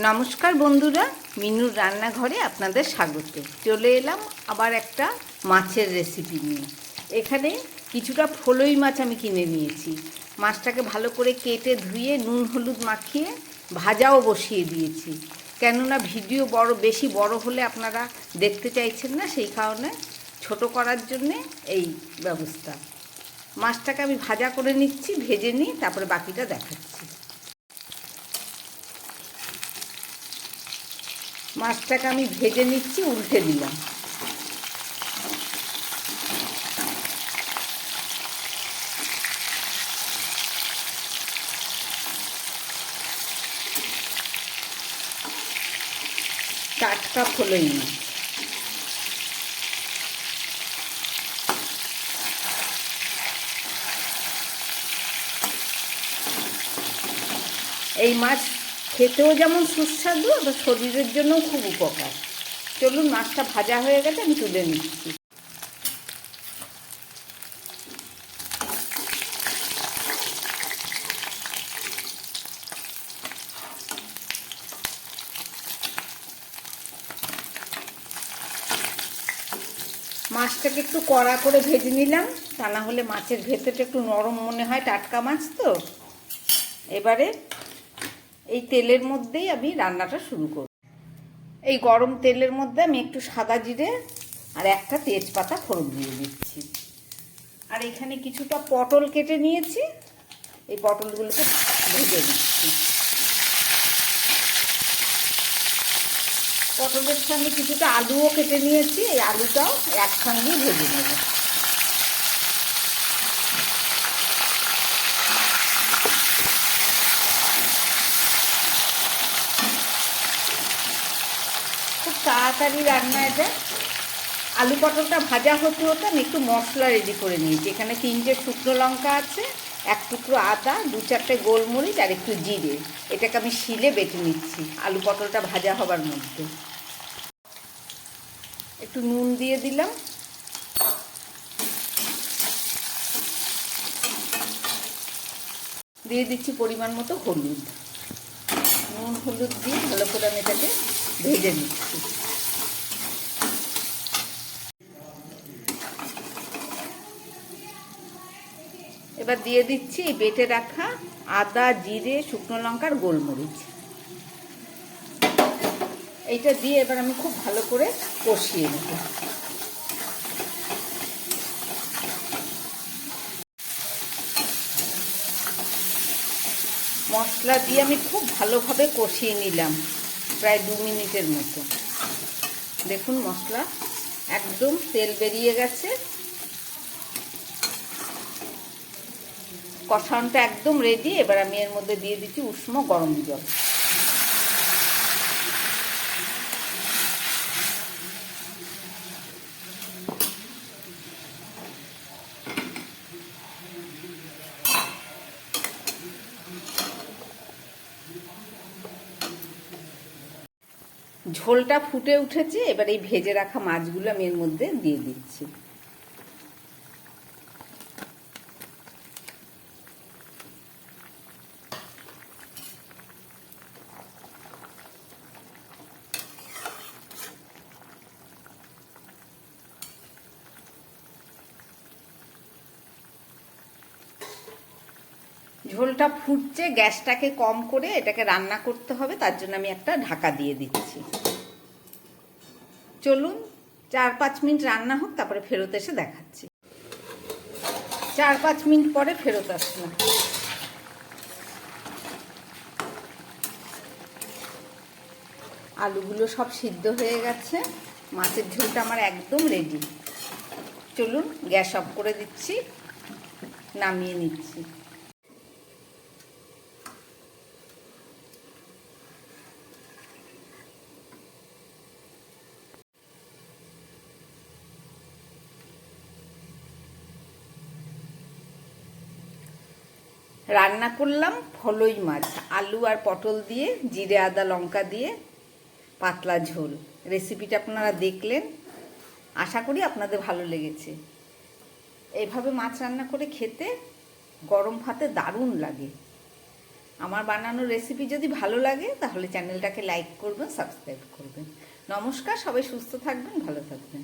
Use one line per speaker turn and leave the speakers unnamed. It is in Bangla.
নমস্কার বন্ধুরা, মিনুর রান্নাঘরে আপনাদের স্বাগত। চলে এলাম আবার একটা মাছের রেসিপি নিয়ে। এখানে কিছুটা ফলই মাছ আমি কিনে নিয়েছি। মাছটাকে ভালো করে কেটে ধুয়ে নুন হলুদ মাখিয়ে ভাজাও বসিয়ে দিয়েছি, কেননা ভিডিও বেশি বড় হলে আপনারা দেখতে চাইছেন না, সেই কারণে ছোট করার জন্যে এই ব্যবস্থা। মাছটাকে আমি ভাজা করে নিচ্ছি, ভেজে নিই, তারপরে বাকিটা দেখাচ্ছি। মাছটাকে আমি ভেজে নিচ্ছি, উল্টে দিলাম। টাটকা ফলই মাছ। এই মাছ খেতেও যেমন সুস্বাদু, আবার শরীরের জন্যও খুব উপকার। চলুন, মাছটা ভাজা হয়ে গেছে, আমি তুলে নিচ্ছি। মাছটাকে একটু কড়া করে ভেজে নিলাম, তা না হলে মাছের ভেতরটা একটু নরম মনে হয়, টাটকা মাছ তো। এবারে এই তেলের মধ্যেই আমি রান্নাটা শুরু করব। এই গরম তেলের মধ্যে আমি একটু সাদা জিরে আর একটা তেজপাতা ফোড়ন দিয়ে দিচ্ছি। আর এখানে কিছুটা পটল কেটে নিয়েছি, এই পটলগুলোকে ভেজে দিচ্ছি। পটলের সঙ্গে কিছুটা আলুও কেটে নিয়েছি, এই আলুটাও একসঙ্গে ভেজে নেব। খুব তাড়াতাড়ি রান্না এটা। আলু পটলটা ভাজা হতে হতে আমি একটু মশলা রেডি করে নিয়েছি। এখানে 3টে শুকনো লঙ্কা আছে, 1 টুকরো আদা, 2-4টে গোলমরিচ আর একটু জিরে। এটাকে আমি শিলে বেটে নিচ্ছি আলু পটলটা ভাজা হবার মধ্যে। একটু নুন দিয়ে দিলাম, দিয়ে দিচ্ছি পরিমাণ মতো হলুদ। নুন হলুদ দিয়ে ভালো করে আমি এটাকে ভেজে নিচ্ছি। এবার দিয়ে দিচ্ছি এই বেটে রাখা আদা, জিরে, শুকনো লঙ্কার গোলমরিচ। এইটা দিয়ে এবার আমি খুব ভালো করে কষিয়ে নেব। মশলা দিয়ে আমি খুব ভালোভাবে কষিয়ে নিলাম, প্রায় 2 মিনিটের মতো। দেখুন, মশলা একদম তেল বেরিয়ে গেছে, কষানোটা একদম রেডি। এবার আমি এর মধ্যে দিয়ে দিচ্ছি উষ্ণ গরম জল। ঝোলটা ফুটে উঠেছে, এবার এই ভেজে রাখা মাছগুলো আমি এর মধ্যে দিয়ে দিচ্ছি। ঝোলটা ফুটছে, গ্যাসটাকে কম করে এটাকে রান্না করতে হবে, তার জন্য আমি একটা ঢাকা দিয়ে দিচ্ছি। চলুন 4-5 মিনিট রান্না হোক, তারপরে ফেরত এসে দেখাচ্ছি। 4-5 মিনিট পরে ফেরত আসলাম। আলুগুলো সব সিদ্ধ হয়ে গেছে, মাছের ঝোলটা আমার একদম রেডি। চলুন গ্যাস অফ করে দিচ্ছি, নামিয়ে নিচ্ছি। রান্না করলাম ফলই মাছ, আলু আর পটল দিয়ে, জিরে আদা লঙ্কা দিয়ে পাতলা ঝোল। রেসিপিটা আপনারা দেখলেন, আশা করি আপনাদের ভালো লেগেছে। এইভাবে মাছ রান্না করে খেতে গরম ভাতে দারুণ লাগে। আমার বানানো রেসিপি যদি ভালো লাগে তাহলে চ্যানেলটাকে লাইক করবেন, সাবস্ক্রাইব করবেন। নমস্কার, সবাই সুস্থ থাকবেন, ভালো থাকবেন।